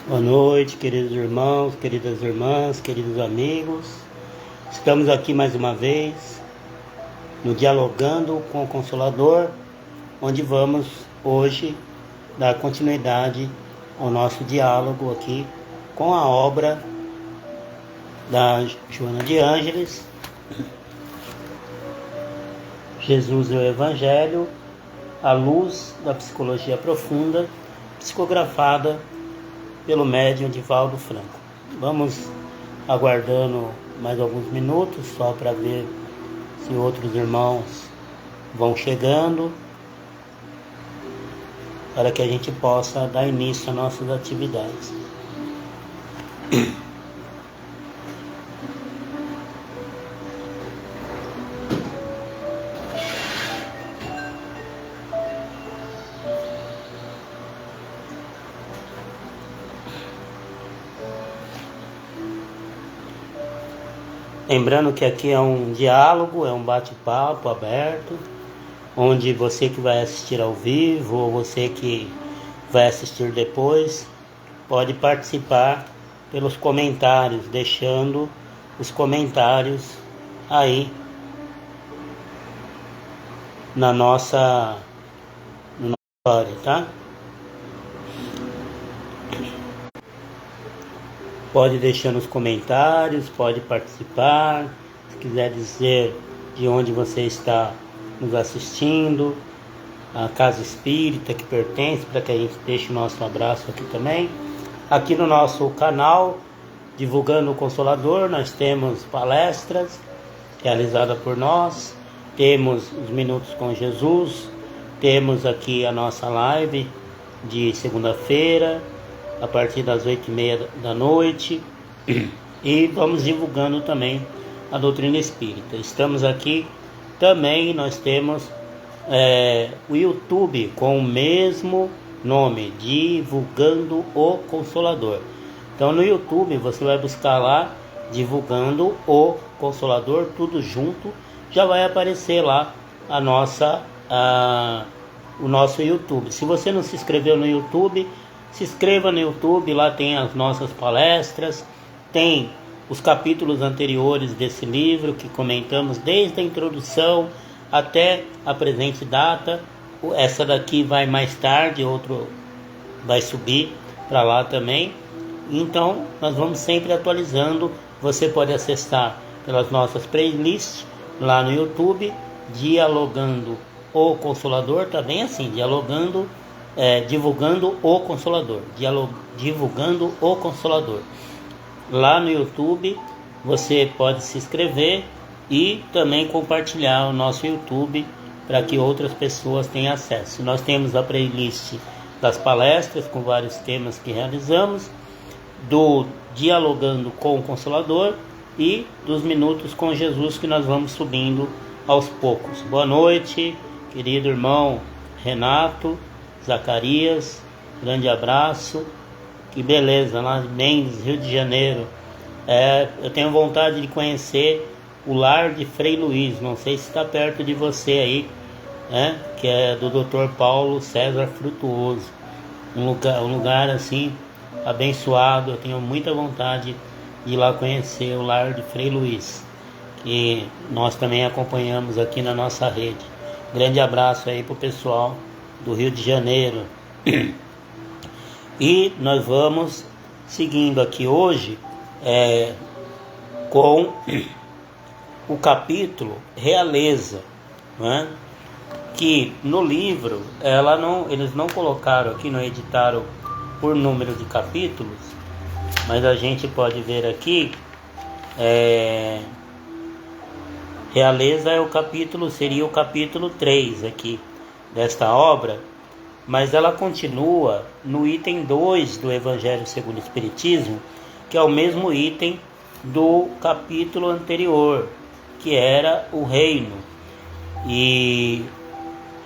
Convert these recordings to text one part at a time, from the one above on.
Boa noite, queridos irmãos, queridas irmãs, queridos amigos. Estamos aqui mais uma vez no Dialogando com o Consolador, onde vamos hoje dar continuidade ao nosso diálogo aqui com a obra da Joana de Ângeles, Jesus e o Evangelho, à luz da psicologia profunda, psicografada pelo médium Divaldo Franco. Vamos aguardando mais alguns minutos só para ver se outros irmãos vão chegando, para que a gente possa dar início às nossas atividades. Lembrando que aqui é um diálogo, é um bate-papo aberto, onde você que vai assistir ao vivo ou você que vai assistir depois, pode participar pelos comentários, deixando os comentários aí na nossa história, tá? Pode deixar nos comentários, pode participar, se quiser dizer de onde você está nos assistindo, a Casa Espírita que pertence, para que a gente deixe o nosso abraço aqui também. Aqui no nosso canal, Divulgando o Consolador, nós temos palestras realizadas por nós, temos os Minutos com Jesus, temos aqui a nossa live de segunda-feira, a partir das 8h30 da noite, e vamos divulgando também a doutrina espírita. Estamos aqui também, nós temos o YouTube com o mesmo nome, Divulgando o Consolador. Então no YouTube você vai buscar lá, Divulgando o Consolador, tudo junto, já vai aparecer lá o nosso YouTube. Se você não se inscreveu no YouTube, se inscreva no YouTube, lá tem as nossas palestras, tem os capítulos anteriores desse livro que comentamos desde a introdução até a presente data. Essa daqui vai mais tarde, outro vai subir para lá também. Então nós vamos sempre atualizando. Você pode acessar pelas nossas playlists lá no YouTube, Dialogando o Consolador, tá bem assim, Divulgando o Consolador, Divulgando o Consolador. Lá no YouTube você pode se inscrever e também compartilhar o nosso YouTube para que outras pessoas tenham acesso. Nós temos a playlist das palestras com vários temas que realizamos, do Dialogando com o Consolador e dos Minutos com Jesus que nós vamos subindo aos poucos. Boa noite, querido irmão Renato, Zacarias, grande abraço, que beleza, lá de Mendes, Rio de Janeiro. Eu tenho vontade de conhecer o lar de Frei Luiz, não sei se está perto de você aí, que é do Dr. Paulo César Frutuoso, um lugar assim, abençoado. Eu tenho muita vontade de ir lá conhecer o lar de Frei Luiz, que nós também acompanhamos aqui na nossa rede. Grande abraço aí pro pessoal do Rio de Janeiro. E nós vamos seguindo aqui hoje com o capítulo Realeza, que no livro eles não colocaram aqui, não editaram por número de capítulos, mas a gente pode ver aqui, Realeza seria o capítulo 3 aqui desta obra, mas ela continua no item 2 do Evangelho segundo o Espiritismo, que é o mesmo item do capítulo anterior, que era o reino. E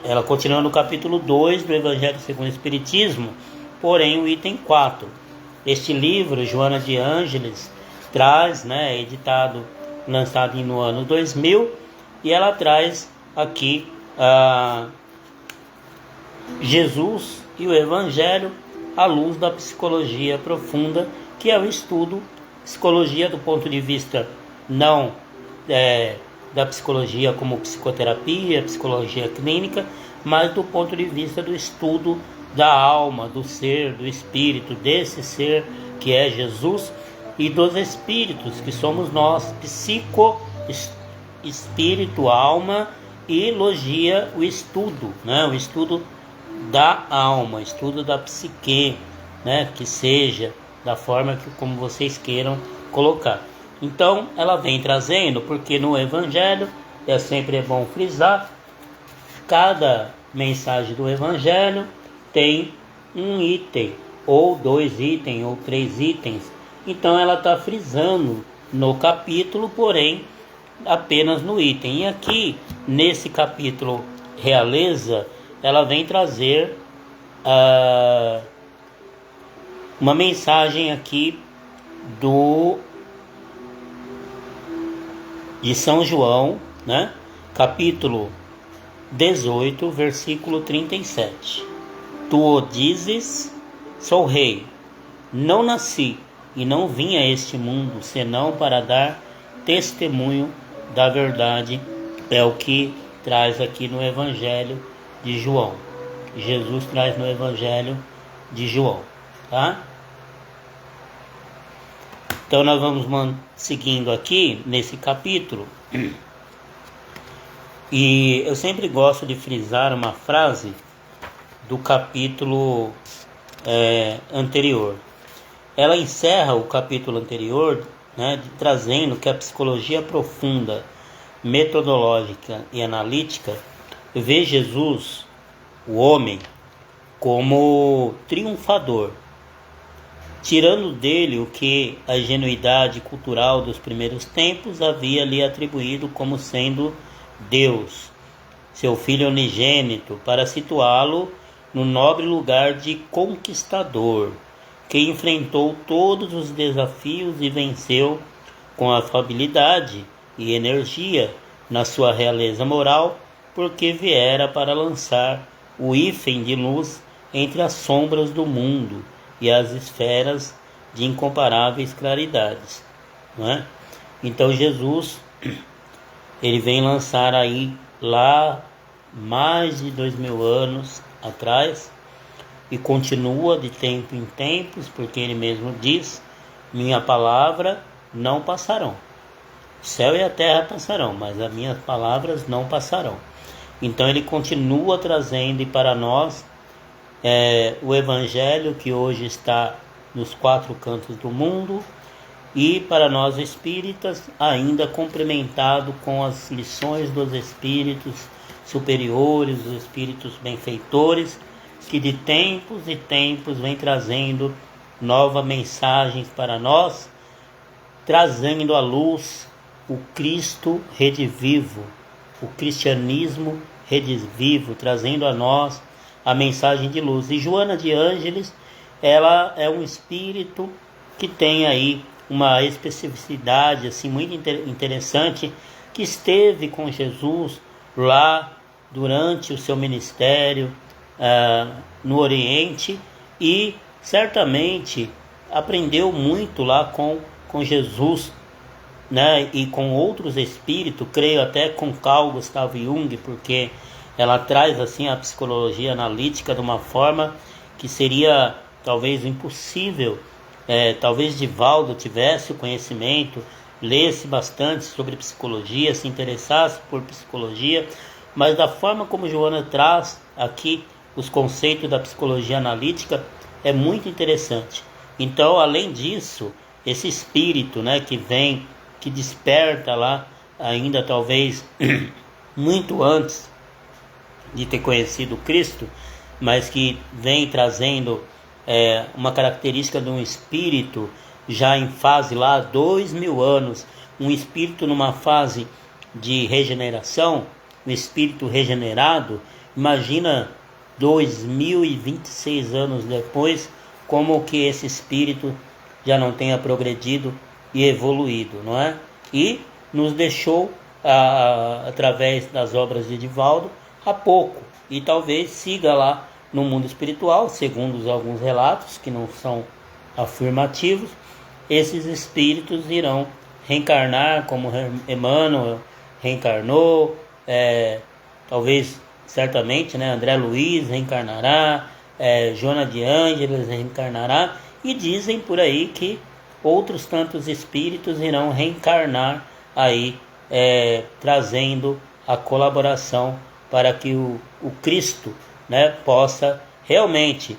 ela continua no capítulo 2 do Evangelho segundo o Espiritismo, porém o item 4. Este livro, Joana de Ângeles, traz, editado, lançado no ano 2000, e ela traz aqui Jesus e o Evangelho à luz da psicologia profunda, que é o estudo, psicologia do ponto de vista não da psicologia como psicoterapia, psicologia clínica, mas do ponto de vista do estudo da alma, do ser, do espírito, desse ser que é Jesus, e dos espíritos que somos nós, espírito, alma, e logia, o estudo, o estudo da alma, estudo da psique, que seja da forma como vocês queiram colocar. Então ela vem trazendo, porque no Evangelho sempre é bom frisar, cada mensagem do Evangelho tem um item, ou 2 itens, ou 3 itens. Então ela está frisando no capítulo, porém apenas no item. E aqui nesse capítulo Realeza, ela vem trazer uma mensagem aqui de São João, capítulo 18, versículo 37. Tu o dizes, sou rei, não nasci e não vim a este mundo senão para dar testemunho da verdade. É o que traz aqui no Evangelho de João. Jesus traz no Evangelho de João, tá? Então nós vamos seguindo aqui nesse capítulo. E eu sempre gosto de frisar uma frase do capítulo anterior. Ela encerra o capítulo anterior, trazendo que a psicologia profunda, metodológica e analítica vê Jesus, o homem, como triunfador, tirando dele o que a ingenuidade cultural dos primeiros tempos havia lhe atribuído como sendo Deus, seu filho unigênito, para situá-lo no nobre lugar de conquistador, que enfrentou todos os desafios e venceu com afabilidade e energia na sua realeza moral, porque viera para lançar o hífen de luz entre as sombras do mundo e as esferas de incomparáveis claridades, Então Jesus, ele vem lançar aí lá mais de 2000 anos atrás, e continua de tempo em tempos, porque ele mesmo diz: minha palavra não passarão. O céu e a terra passarão, mas as minhas palavras não passarão. Então ele continua trazendo para nós o Evangelho que hoje está nos 4 cantos do mundo, e para nós espíritas ainda complementado com as lições dos espíritos superiores, dos espíritos benfeitores, que de tempos e tempos vem trazendo novas mensagens para nós, trazendo à luz o Cristo redivivo, o cristianismo redivivo, trazendo a nós a mensagem de luz. E Joana de Ângeles, ela é um espírito que tem aí uma especificidade assim muito interessante, que esteve com Jesus lá durante o seu ministério no Oriente, e certamente aprendeu muito lá com Jesus, e com outros espíritos, creio até com Carl Gustav Jung, porque ela traz assim a psicologia analítica de uma forma que seria talvez impossível. Talvez Divaldo tivesse o conhecimento, lesse bastante sobre psicologia, se interessasse por psicologia, mas da forma como Joana traz aqui os conceitos da psicologia analítica é muito interessante. Então, além disso, esse espírito, que vem, que desperta lá, ainda talvez muito antes de ter conhecido Cristo, mas que vem trazendo uma característica de um espírito já em fase lá 2000 anos, um espírito numa fase de regeneração, um espírito regenerado. Imagina 2026 anos depois, como que esse espírito já não tenha progredido e evoluído, não é? E nos deixou, através das obras de Divaldo, há pouco, e talvez siga lá no mundo espiritual, segundo alguns relatos que não são afirmativos. Esses espíritos irão reencarnar, como Emmanuel reencarnou, talvez, certamente, né, André Luiz reencarnará, Joana de Ângeles reencarnará, e dizem por aí que outros tantos espíritos irão reencarnar aí, trazendo a colaboração para que o Cristo, né, possa realmente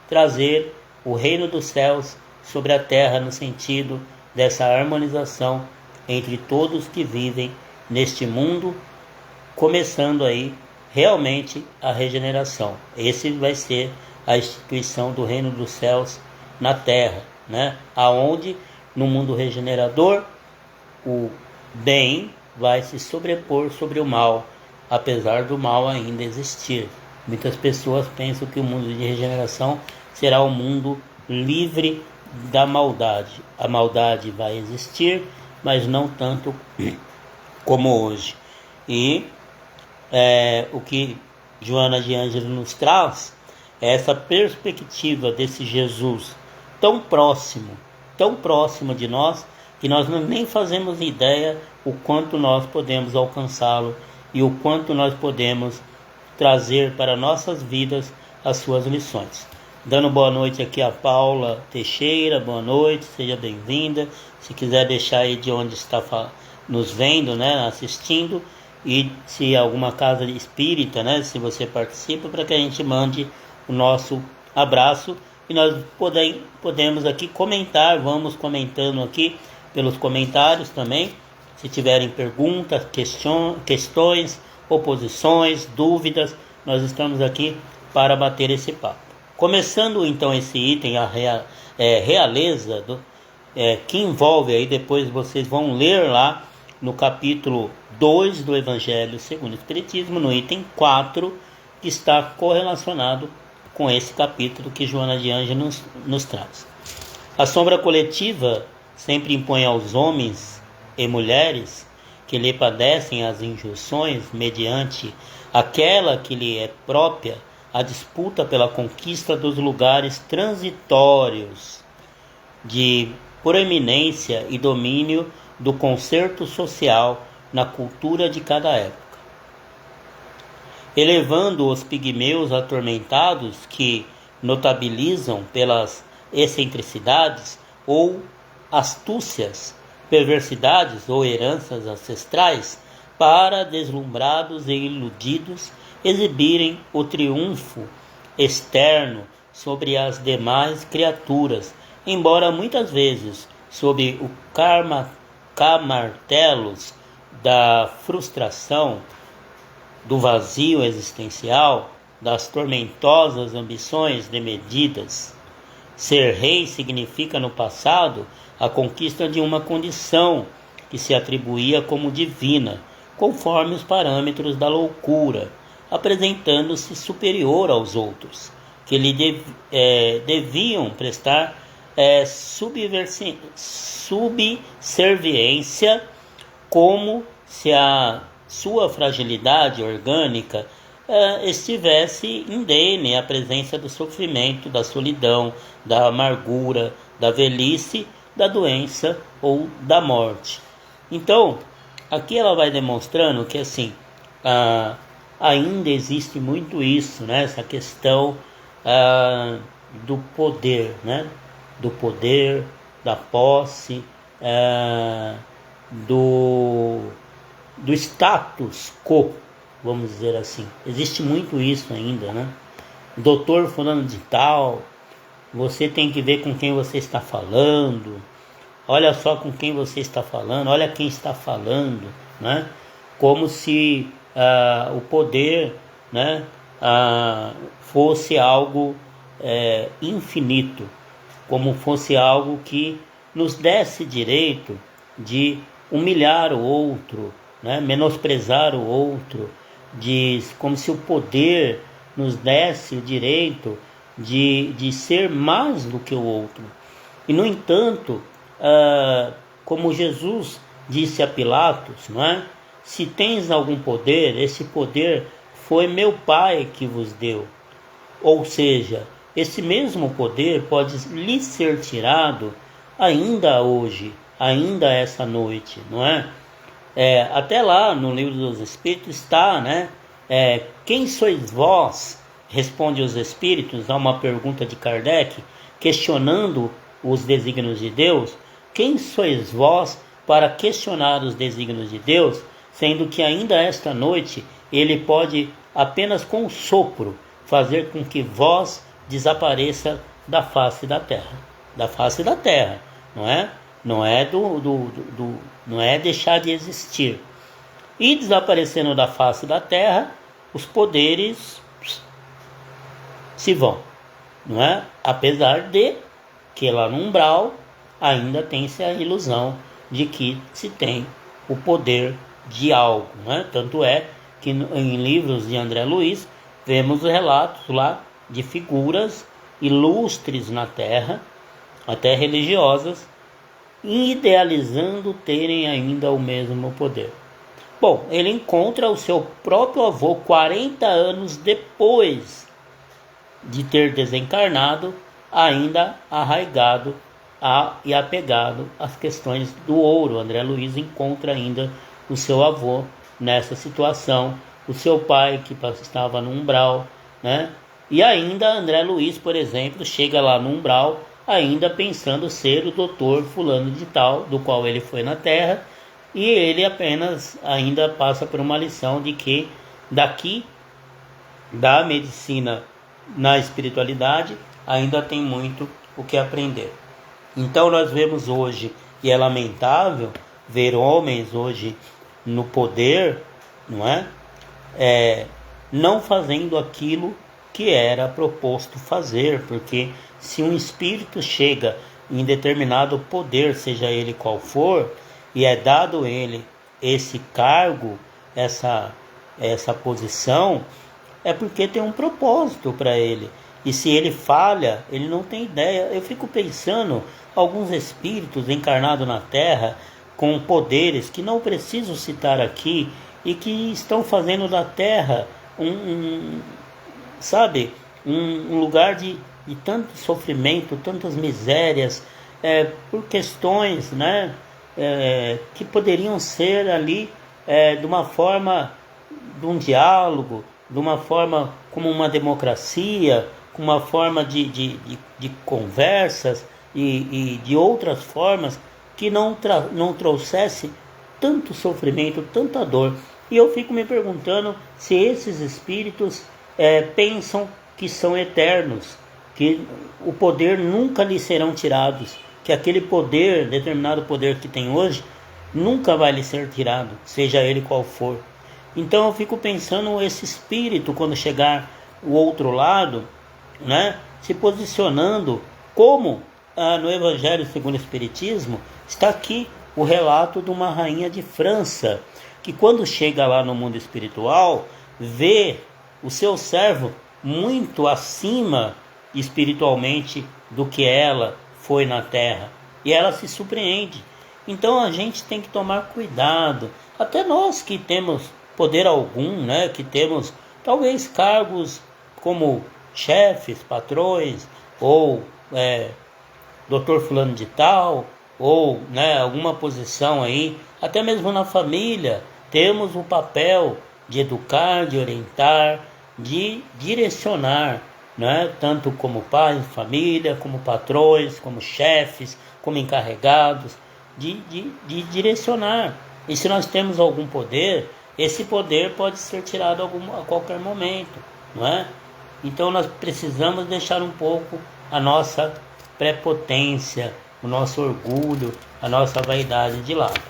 trazer o reino dos céus sobre a terra, no sentido dessa harmonização entre todos que vivem neste mundo, começando aí realmente a regeneração. Esse vai ser a instituição do reino dos céus na terra, né? Aonde no mundo regenerador o bem vai se sobrepor sobre o mal, apesar do mal ainda existir. Muitas pessoas pensam que o mundo de regeneração será um mundo livre da maldade. A maldade vai existir, mas não tanto como hoje. E o que Joana de Ângeles nos traz é essa perspectiva desse Jesus tão próximo de nós, que nós nem fazemos ideia o quanto nós podemos alcançá-lo e o quanto nós podemos trazer para nossas vidas as suas lições. Dando boa noite aqui a Paula Teixeira, boa noite, seja bem-vinda. Se quiser deixar aí de onde está nos vendo, né, assistindo, e se alguma casa espírita, né, se você participa, para que a gente mande o nosso abraço e nós podemos aqui comentar, vamos comentando aqui pelos comentários também, se tiverem perguntas, questões, oposições, dúvidas, nós estamos aqui para bater esse papo. Começando então esse item, a realeza, que envolve, aí depois vocês vão ler lá no capítulo 2 do Evangelho segundo o Espiritismo, no item 4, que está correlacionado com esse capítulo que Joana de Ângeles nos traz. A sombra coletiva sempre impõe aos homens e mulheres que lhe padecem as injunções, mediante aquela que lhe é própria, a disputa pela conquista dos lugares transitórios de proeminência e domínio do concerto social na cultura de cada época, elevando os pigmeus atormentados que notabilizam pelas excentricidades ou astúcias, perversidades ou heranças ancestrais, para deslumbrados e iludidos exibirem o triunfo externo sobre as demais criaturas, embora muitas vezes sob o camartelos da frustração, do vazio existencial, das tormentosas ambições desmedidas. Ser rei significa no passado a conquista de uma condição que se atribuía como divina, conforme os parâmetros da loucura, apresentando-se superior aos outros, que lhe deviam prestar subserviência, como se a sua fragilidade orgânica estivesse indene à presença do sofrimento, da solidão, da amargura, da velhice, da doença ou da morte. Então, aqui ela vai demonstrando que assim, ainda existe muito isso, né? Essa questão do poder, né? Do poder, da posse, do status quo, vamos dizer assim. Existe muito isso ainda, né? Doutor fulano de tal, você tem que ver com quem você está falando, olha só com quem você está falando, olha quem está falando, né? Como se o poder, né, fosse algo infinito, como fosse algo que nos desse direito de humilhar o outro, né? Menosprezar o outro, como se o poder nos desse o direito de ser mais do que o outro. E, no entanto, como Jesus disse a Pilatos, não é? Se tens algum poder, esse poder foi meu Pai que vos deu. Ou seja, esse mesmo poder pode lhe ser tirado ainda hoje, ainda essa noite, não é? Até lá no livro dos Espíritos está, né? Quem sois vós? Responde os Espíritos a uma pergunta de Kardec, questionando os desígnios de Deus. Quem sois vós para questionar os desígnios de Deus, sendo que ainda esta noite ele pode apenas com um sopro fazer com que vós desapareça da face da terra, não é? Não é deixar de existir. E desaparecendo da face da terra, os poderes se vão, não é? Apesar de que lá no umbral ainda tem-se a ilusão de que se tem o poder de algo, não é? Tanto é que em livros de André Luiz vemos relatos lá de figuras ilustres na terra, até religiosas, idealizando terem ainda o mesmo poder. Bom, ele encontra o seu próprio avô 40 anos depois de ter desencarnado, ainda arraigado e apegado às questões do ouro. André Luiz encontra ainda o seu avô nessa situação, o seu pai que estava no umbral, né? E ainda André Luiz, por exemplo, chega lá no umbral ainda pensando ser o doutor fulano de tal, do qual ele foi na Terra, e ele apenas ainda passa por uma lição de que daqui da medicina na espiritualidade ainda tem muito o que aprender. Então nós vemos hoje, e é lamentável ver homens hoje no poder, não é? Não fazendo aquilo que era proposto fazer, porque se um espírito chega em determinado poder, seja ele qual for, e é dado a ele esse cargo, essa posição, é porque tem um propósito para ele. E se ele falha, ele não tem ideia. Eu fico pensando, alguns espíritos encarnados na Terra, com poderes que não preciso citar aqui, e que estão fazendo da Terra um lugar de tanto sofrimento, tantas misérias, por questões, né, que poderiam ser ali de uma forma de um diálogo, de uma forma como uma democracia, com uma forma de conversas e de outras formas que não trouxesse tanto sofrimento, tanta dor. E eu fico me perguntando se esses espíritos pensam que são eternos, que o poder nunca lhes serão tirados, que aquele poder, determinado poder que tem hoje, nunca vai lhe ser tirado, seja ele qual for. Então eu fico pensando esse espírito, quando chegar o outro lado, né, se posicionando como no Evangelho segundo o Espiritismo, está aqui o relato de uma rainha de França, que quando chega lá no mundo espiritual, vê o seu servo muito acima espiritualmente do que ela foi na Terra, e ela se surpreende. Então a gente tem que tomar cuidado, até nós que temos poder algum, né, que temos talvez cargos como chefes, patrões, ou doutor fulano de tal, ou, né, alguma posição aí, até mesmo na família, temos o papel de educar, de orientar, de direcionar, né, tanto como pais, família, como patrões, como chefes, como encarregados, de direcionar. E se nós temos algum poder, esse poder pode ser tirado a qualquer momento, não é? Então nós precisamos deixar um pouco a nossa prepotência, o nosso orgulho, a nossa vaidade de lado.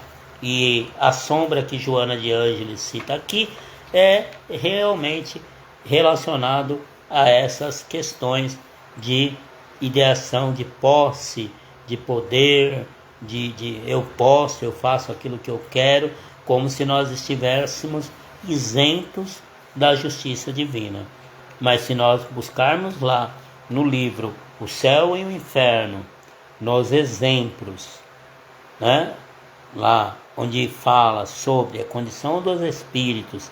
E a sombra que Joana de Ângeles cita aqui é realmente relacionado a essas questões de ideação, de posse, de poder, de eu posso, eu faço aquilo que eu quero, como se nós estivéssemos isentos da justiça divina. Mas se nós buscarmos lá no livro O Céu e o Inferno, nos exemplos, né, lá onde fala sobre a condição dos espíritos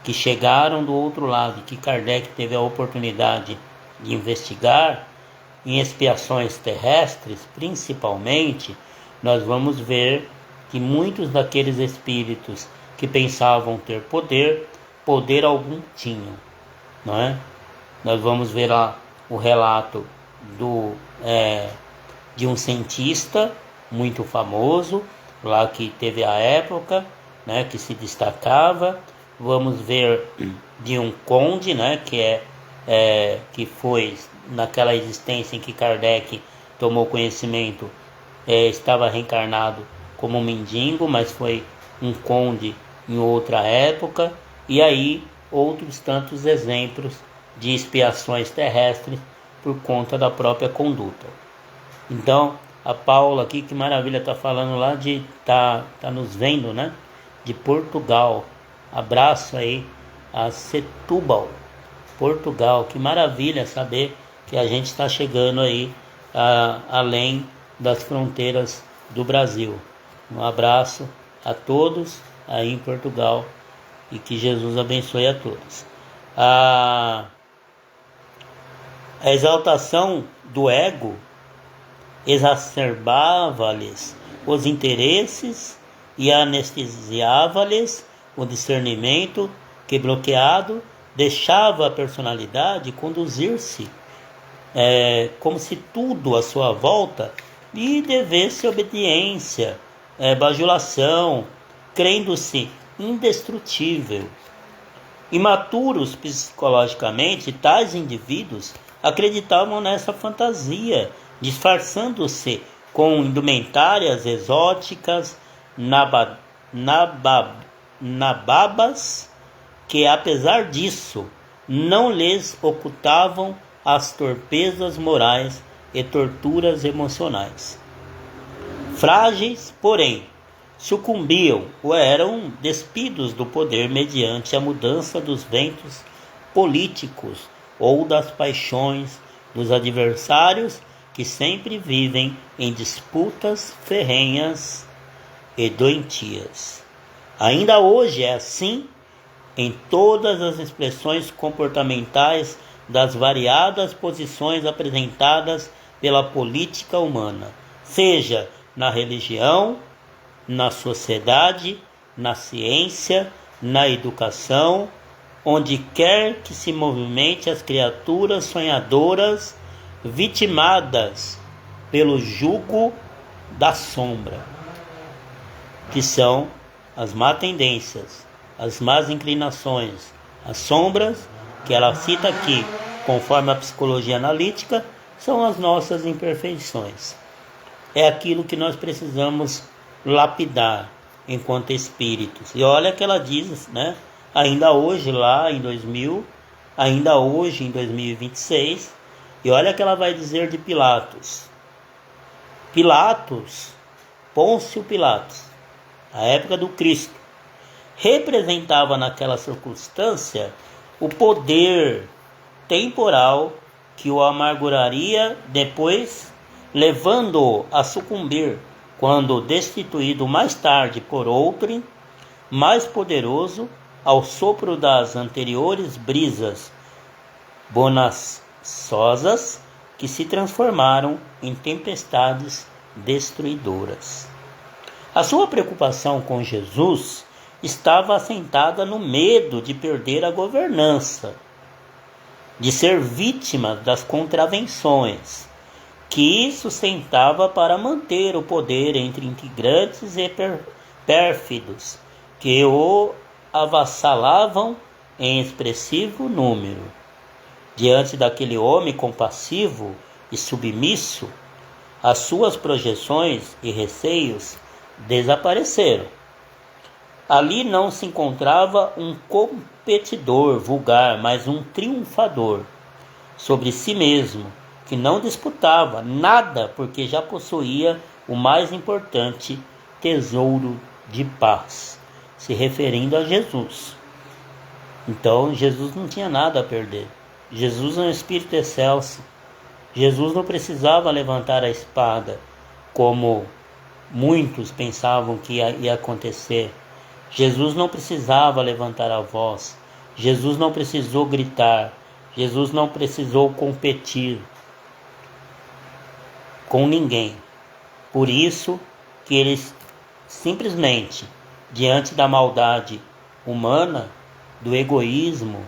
que chegaram do outro lado, que Kardec teve a oportunidade de investigar, em expiações terrestres, principalmente, nós vamos ver que muitos daqueles espíritos que pensavam ter poder, poder algum tinham, não é? Nós vamos ver lá o relato de um cientista muito famoso, lá que teve a época, né, que se destacava. Vamos ver de um conde, né, que foi naquela existência em que Kardec tomou conhecimento, estava reencarnado como um mendigo, mas foi um conde em outra época. E aí outros tantos exemplos de expiações terrestres por conta da própria conduta. Então, a Paula aqui, que maravilha, está falando lá de tá nos vendo, né? De Portugal. Abraço aí a Setúbal, Portugal. Que maravilha saber que a gente está chegando aí além das fronteiras do Brasil. Um abraço a todos aí em Portugal e que Jesus abençoe a todos. A exaltação do ego exacerbava-lhes os interesses e anestesiava-lhes o discernimento, que, bloqueado, deixava a personalidade conduzir-se como se tudo à sua volta lhe devesse obediência, bajulação, crendo-se indestrutível. Imaturos psicologicamente, tais indivíduos acreditavam nessa fantasia, disfarçando-se com indumentárias exóticas, nababas, que apesar disso não lhes ocultavam as torpezas morais e torturas emocionais. Frágeis, porém, sucumbiam ou eram despidos do poder mediante a mudança dos ventos políticos ou das paixões dos adversários, que sempre vivem em disputas ferrenhas e doentias. Ainda hoje é assim em todas as expressões comportamentais das variadas posições apresentadas pela política humana, seja na religião, na sociedade, na ciência, na educação, onde quer que se movimente as criaturas sonhadoras, vitimadas pelo jugo da sombra, que são as más tendências, as más inclinações, as sombras, que ela cita aqui, conforme a psicologia analítica, são as nossas imperfeições. É aquilo que nós precisamos lapidar enquanto espíritos. E olha que ela diz, né? Ainda hoje lá em 2000, ainda hoje em 2026, e olha que ela vai dizer de Pilatos. Pilatos, Pôncio Pilatos, a época do Cristo, representava naquela circunstância o poder temporal que o amarguraria depois, levando-o a sucumbir quando destituído mais tarde por outro, mais poderoso, ao sopro das anteriores brisas bonaçosas que se transformaram em tempestades destruidoras. A sua preocupação com Jesus estava assentada no medo de perder a governança, de ser vítima das contravenções que sustentava para manter o poder entre integrantes e pérfidos que o avassalavam em expressivo número. Diante daquele homem compassivo e submisso, as suas projeções e receios desapareceram. Ali não se encontrava um competidor vulgar, mas um triunfador sobre si mesmo, que não disputava nada porque já possuía o mais importante tesouro de paz, se referindo a Jesus. Então Jesus não tinha nada a perder. Jesus é um espírito excelso. Jesus não precisava levantar a espada como muitos pensavam que ia acontecer. Jesus não precisava levantar a voz. Jesus não precisou gritar. Jesus não precisou competir com ninguém. Por isso que ele simplesmente, diante da maldade humana, do egoísmo,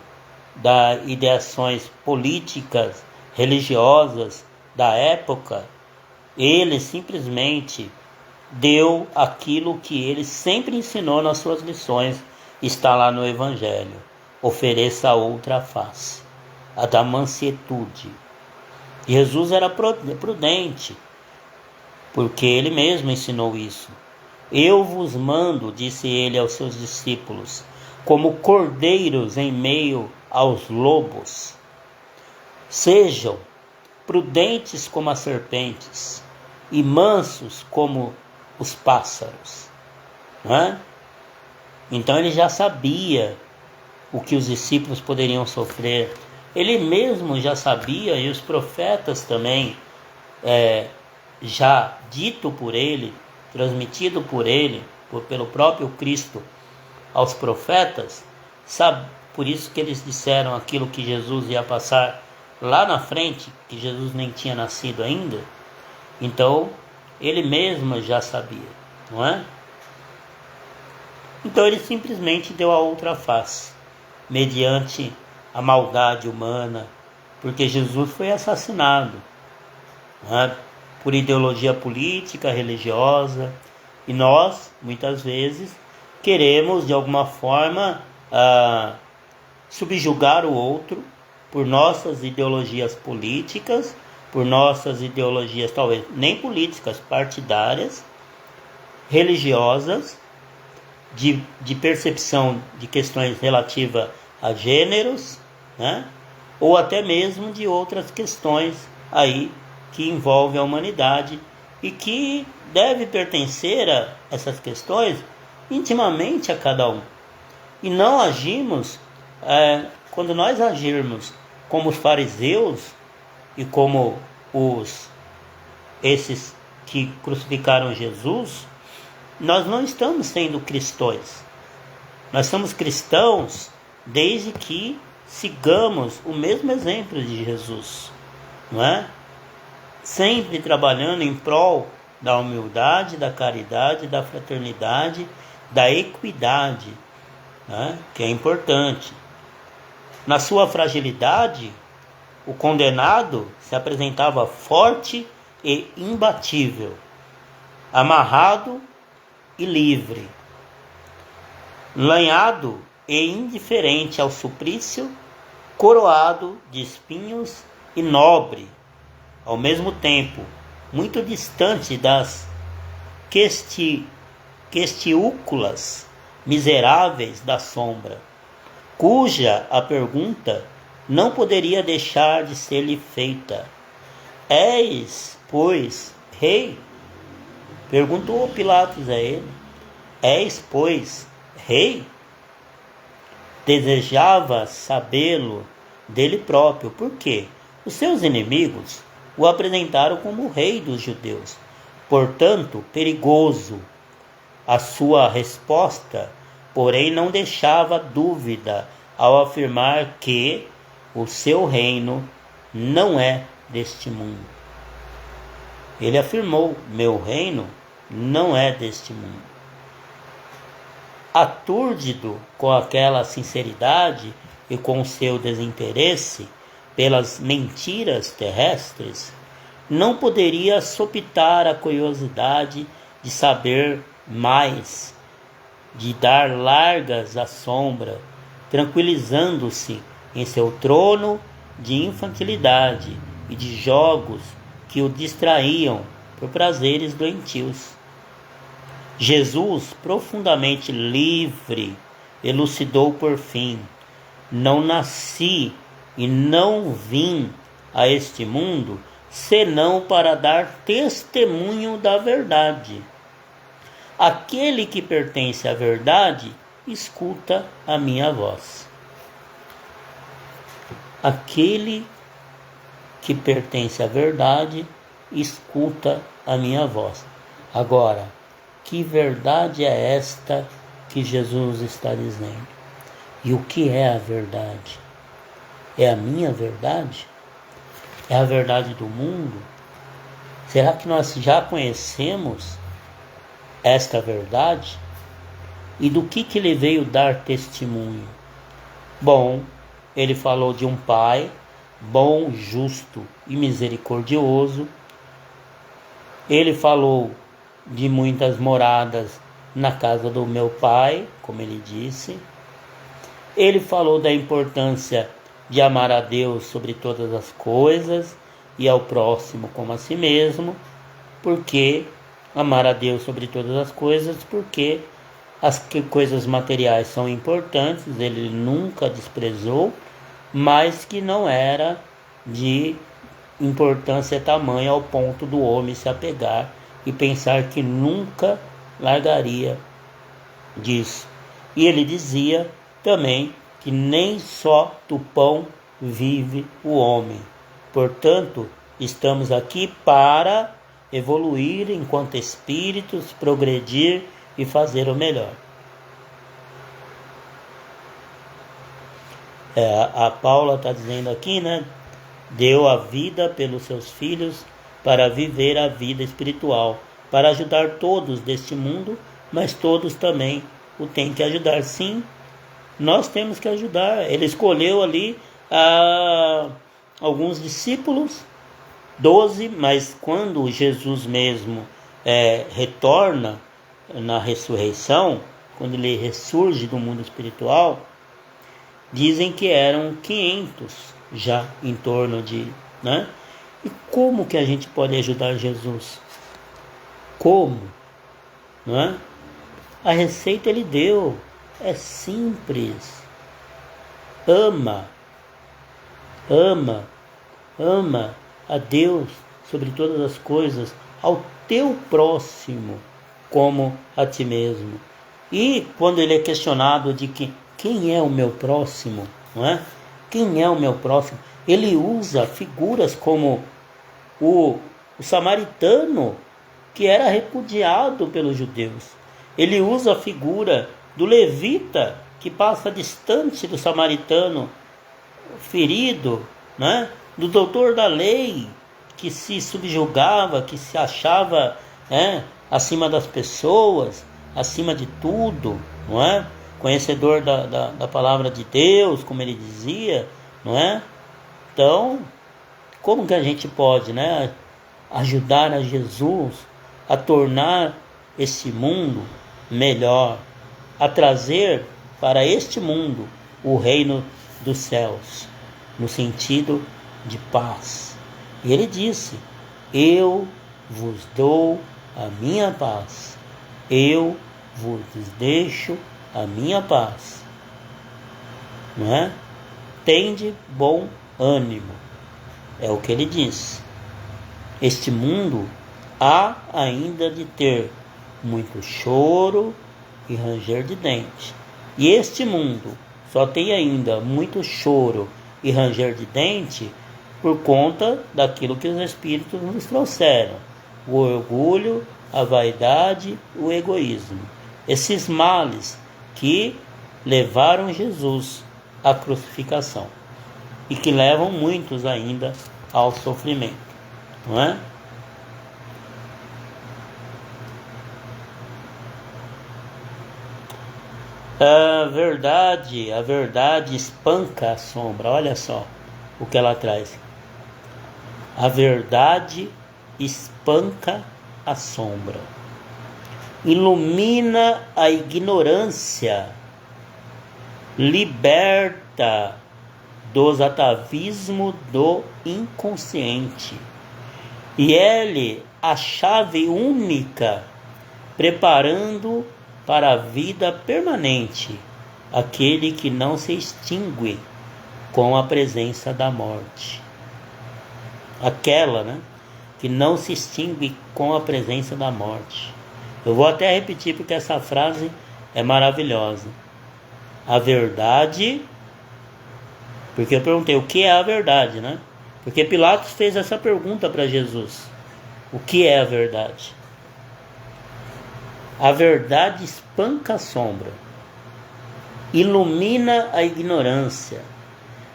das ideações políticas, religiosas da época, ele simplesmente deu aquilo que ele sempre ensinou nas suas lições, está lá no Evangelho: ofereça a outra face, a da mansietude. Jesus era prudente, porque ele mesmo ensinou isso. Eu vos mando, disse ele aos seus discípulos, como cordeiros em meio aos lobos. Sejam prudentes como as serpentes e mansos como os pássaros. Não é? Então ele já sabia o que os discípulos poderiam sofrer. Ele mesmo já sabia, e os profetas também, já dito por ele, transmitido por ele, pelo próprio Cristo aos profetas, por isso que eles disseram aquilo que Jesus ia passar lá na frente, que Jesus nem tinha nascido ainda. Então ele mesmo já sabia, não é? Então ele simplesmente deu a outra face, mediante a maldade humana, porque Jesus foi assassinado, não é? Por ideologia política, religiosa, e nós, muitas vezes, queremos de alguma forma subjugar o outro por nossas ideologias políticas, por nossas ideologias talvez nem políticas, partidárias, religiosas, de percepção de questões relativas a gêneros, né? Ou até mesmo de outras questões aí que envolvem a humanidade e que deve pertencer a essas questões intimamente a cada um. E não agimos, quando nós agirmos como os fariseus e como esses que crucificaram Jesus, nós não estamos sendo cristãos. Nós somos cristãos desde que sigamos o mesmo exemplo de Jesus, não é? Sempre trabalhando em prol da humildade, da caridade, da fraternidade, da equidade, né? Que é importante. Na sua fragilidade, o condenado se apresentava forte e imbatível, amarrado e livre, lanhado e indiferente ao suplício, coroado de espinhos e nobre, ao mesmo tempo, muito distante das questiúculas miseráveis da sombra, cuja a pergunta não poderia deixar de ser-lhe feita: és, pois, rei? Perguntou Pilatos a ele: és, pois, rei? Desejava sabê-lo dele próprio, porque os seus inimigos o apresentaram como o rei dos judeus. Portanto, perigoso a sua resposta, porém não deixava dúvida ao afirmar que o seu reino não é deste mundo. Ele afirmou: meu reino não é deste mundo. Atúrdido com aquela sinceridade e com o seu desinteresse pelas mentiras terrestres, não poderia sopitar a curiosidade de saber mais, de dar largas à sombra, tranquilizando-se em seu trono de infantilidade e de jogos que o distraíam por prazeres doentios. Jesus, profundamente livre, elucidou por fim: não nasci e não vim a este mundo senão para dar testemunho da verdade. Aquele que pertence à verdade, escuta a minha voz. Aquele que pertence à verdade, escuta a minha voz. Agora, que verdade é esta que Jesus está dizendo? E o que é a verdade? É a minha verdade? É a verdade do mundo? Será que nós já conhecemos esta verdade? E do que ele veio dar testemunho? Bom, ele falou de um pai bom, justo e misericordioso. Ele falou de muitas moradas na casa do meu pai, como ele disse. Ele falou da importância de amar a Deus sobre todas as coisas e ao próximo como a si mesmo. Porque amar a Deus sobre todas as coisas, porque as coisas materiais são importantes, ele nunca desprezou, mas que não era de importância tamanha ao ponto do homem se apegar e pensar que nunca largaria disso. E ele dizia também que nem só do pão vive o homem. Portanto, estamos aqui para evoluir enquanto espíritos, progredir e fazer o melhor. A Paula está dizendo aqui, né? Deu a vida pelos seus filhos para viver a vida espiritual, para ajudar todos deste mundo, mas todos também o têm que ajudar. Sim, nós temos que ajudar. Ele escolheu ali alguns discípulos, 12, mas quando Jesus mesmo retorna na ressurreição, quando ele ressurge do mundo espiritual, dizem que eram 500 já em torno de, né? E como que a gente pode ajudar Jesus? Como? Não é? A receita ele deu, é simples. Ama a Deus sobre todas as coisas, ao teu próximo como a ti mesmo. E quando ele é questionado de que quem é o meu próximo, não é? Quem é o meu próximo? Ele usa figuras como o samaritano, que era repudiado pelos judeus. Ele usa a figura do levita, que passa distante do samaritano, ferido, né? Do doutor da lei, que se subjugava, que se achava acima das pessoas, acima de tudo, não é? Conhecedor da palavra de Deus, como ele dizia, não é? Então, como que a gente pode, né, ajudar a Jesus a tornar esse mundo melhor, a trazer para este mundo o reino dos céus, no sentido de paz? E ele disse: eu vos dou a minha paz, eu vos deixo a minha paz, não é? Tende bom ânimo, é o que ele diz. Este mundo há ainda de ter muito choro e ranger de dente. E este mundo só tem ainda muito choro e ranger de dente por conta daquilo que os Espíritos nos trouxeram: o orgulho, a vaidade, o egoísmo. Esses males que levaram Jesus à crucificação e que levam muitos ainda ao sofrimento, não é? A verdade espanca a sombra. Olha só o que ela traz. A verdade espanca a sombra, ilumina a ignorância, liberta dos atavismos do inconsciente, e é a chave única preparando para a vida permanente aquele que não se extingue com a presença da morte. Aquela, né, que não se extingue com a presença da morte. Eu vou até repetir porque essa frase é maravilhosa. A verdade, porque eu perguntei o que é a verdade, né? Porque Pilatos fez essa pergunta para Jesus. O que é a verdade? A verdade espanca a sombra, ilumina a ignorância,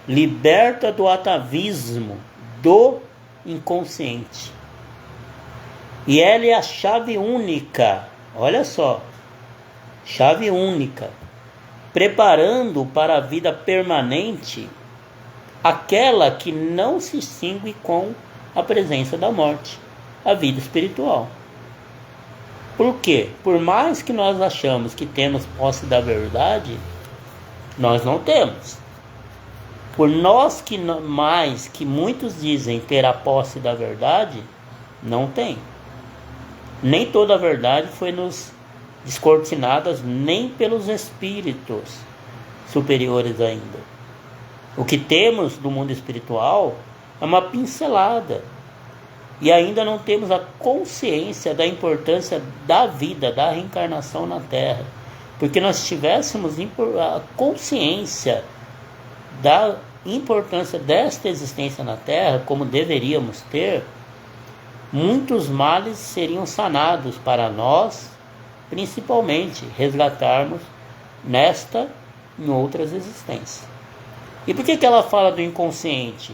liberta do atavismo do inconsciente. E ela é a chave única, olha só, chave única, preparando para a vida permanente aquela que não se extingue com a presença da morte, a vida espiritual. Por quê? Por mais que nós achamos que temos posse da verdade, nós não temos. Por nós que mais que muitos dizem ter a posse da verdade, não tem. Nem toda a verdade foi nos descortinada nem pelos espíritos superiores ainda. O que temos do mundo espiritual é uma pincelada. E ainda não temos a consciência da importância da vida, da reencarnação na Terra. Porque nós tivéssemos a consciência da importância desta existência na Terra, como deveríamos ter, muitos males seriam sanados para nós, principalmente resgatarmos nesta e em outras existências. E por que ela fala do inconsciente?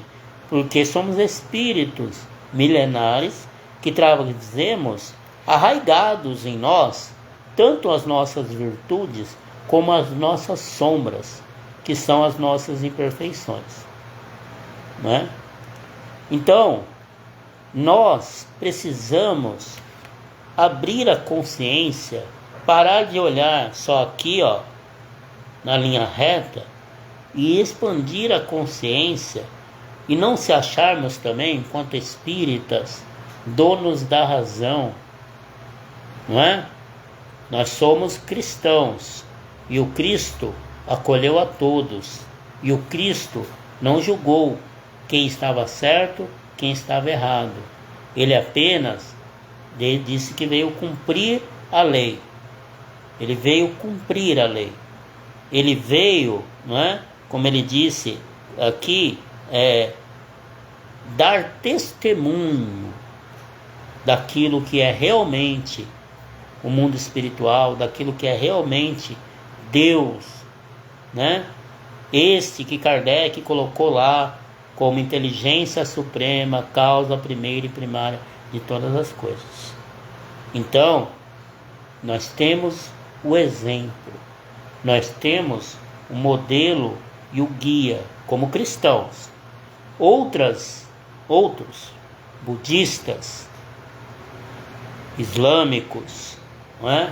Porque somos espíritos milenares que trazemos arraigados em nós tanto as nossas virtudes como as nossas sombras, que são as nossas imperfeições, né? Então, nós precisamos abrir a consciência, parar de olhar só aqui, ó, na linha reta, e expandir a consciência e não se acharmos também, enquanto espíritas, donos da razão, não é? Nós somos cristãos e o Cristo acolheu a todos, e o Cristo não julgou quem estava certo, quem estava errado. Ele apenas disse que veio cumprir a lei. Ele veio cumprir a lei. Ele veio, não é? Como ele disse aqui, dar testemunho daquilo que é realmente o mundo espiritual, daquilo que é realmente Deus, né? Este que Kardec colocou lá como inteligência suprema, causa primeira e primária de todas as coisas. Então, nós temos o exemplo, nós temos o modelo e o guia como cristãos. Outros budistas, islâmicos, não é?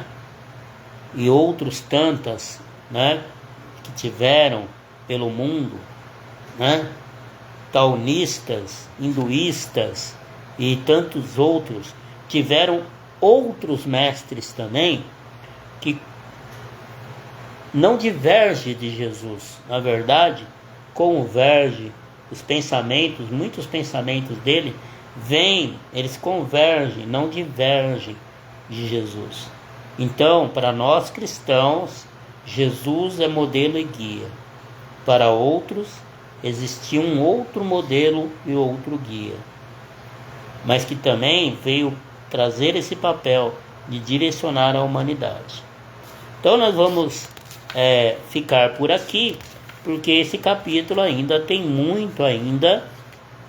E outros tantas, né, que tiveram pelo mundo, né, taoístas, hinduístas e tantos outros, tiveram outros mestres também que não diverge de Jesus, na verdade, converge os pensamentos, muitos pensamentos dele eles convergem, não divergem de Jesus. Então, para nós cristãos, Jesus é modelo e guia. Para outros, existia um outro modelo e outro guia, mas que também veio trazer esse papel de direcionar a humanidade. Então nós vamos ficar por aqui, porque esse capítulo ainda tem muito ainda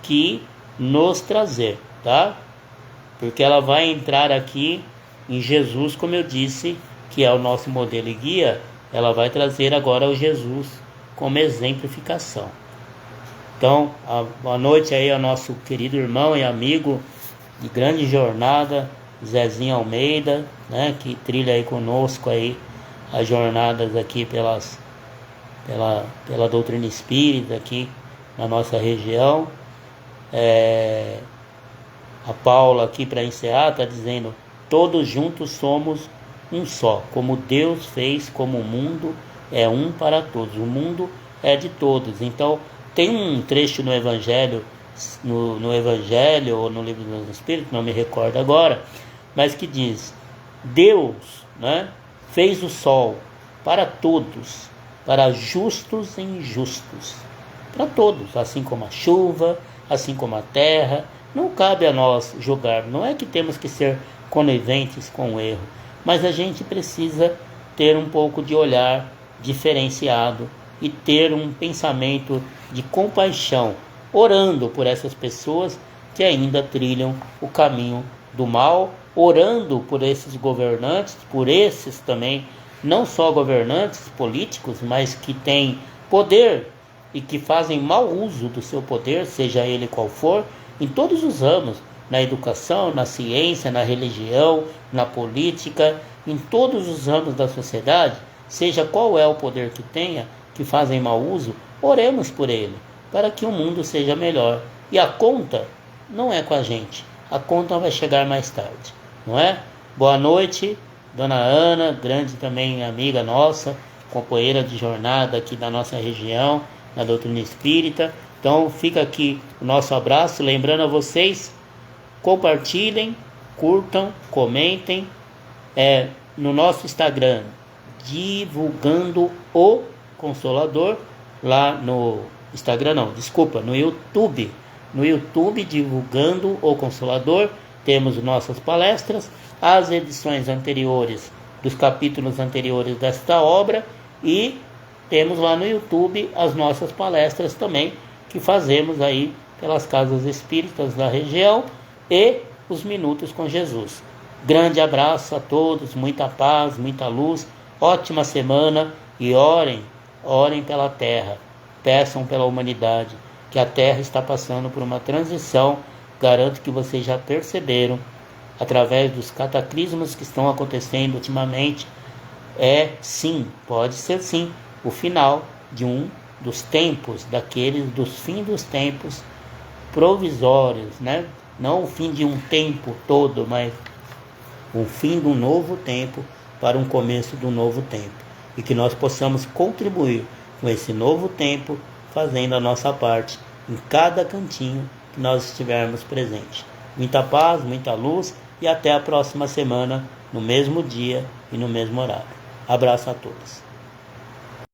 que nos trazer, tá? Porque ela vai entrar aqui em Jesus, como eu disse, que é o nosso modelo e guia. Ela vai trazer agora o Jesus como exemplificação. Então, boa noite aí ao nosso querido irmão e amigo de grande jornada, Zezinho Almeida, né, que trilha aí conosco aí as jornadas aqui pela doutrina espírita aqui na nossa região. A Paula aqui para encerrar está dizendo: todos juntos somos um só, como Deus fez, como o mundo é um para todos. O mundo é de todos. Então, tem um trecho no Evangelho, no Evangelho ou no Livro dos Espíritos, não me recordo agora, mas que diz: Deus, né, fez o sol para todos, para justos e injustos, para todos, assim como a chuva, assim como a terra. Não cabe a nós julgar, não é que temos que ser coniventes com o erro, mas a gente precisa ter um pouco de olhar diferenciado e ter um pensamento de compaixão, orando por essas pessoas que ainda trilham o caminho do mal, orando por esses governantes, por esses também, não só governantes políticos, mas que têm poder e que fazem mau uso do seu poder, seja ele qual for, em todos os ramos, na educação, na ciência, na religião, na política, em todos os ramos da sociedade, seja qual é o poder que tenha, que fazem mau uso, oremos por ele, para que o mundo seja melhor. E a conta não é com a gente, a conta vai chegar mais tarde, não é? Boa noite, Dona Ana, grande também amiga nossa, companheira de jornada aqui da nossa região, na doutrina espírita. Então fica aqui o nosso abraço, lembrando a vocês, compartilhem, curtam, comentem no nosso Instagram, Divulgando o Consolador, lá no Instagram não, desculpa, no YouTube, Divulgando o Consolador, temos nossas palestras, as edições anteriores dos capítulos anteriores desta obra, e temos lá no YouTube as nossas palestras também, que fazemos aí pelas casas espíritas da região, e os Minutos com Jesus. Grande abraço a todos, muita paz, muita luz, ótima semana, e orem pela terra, peçam pela humanidade, que a terra está passando por uma transição. Garanto que vocês já perceberam, através dos cataclismos que estão acontecendo ultimamente, sim, pode ser sim, o final de um dos tempos, dos fins dos tempos provisórios, né? Não o fim de um tempo todo, mas o fim de um novo tempo para um começo de um novo tempo. E que nós possamos contribuir com esse novo tempo, fazendo a nossa parte em cada cantinho que nós estivermos presentes. Muita paz, muita luz, e até a próxima semana, no mesmo dia e no mesmo horário. Abraço a todos.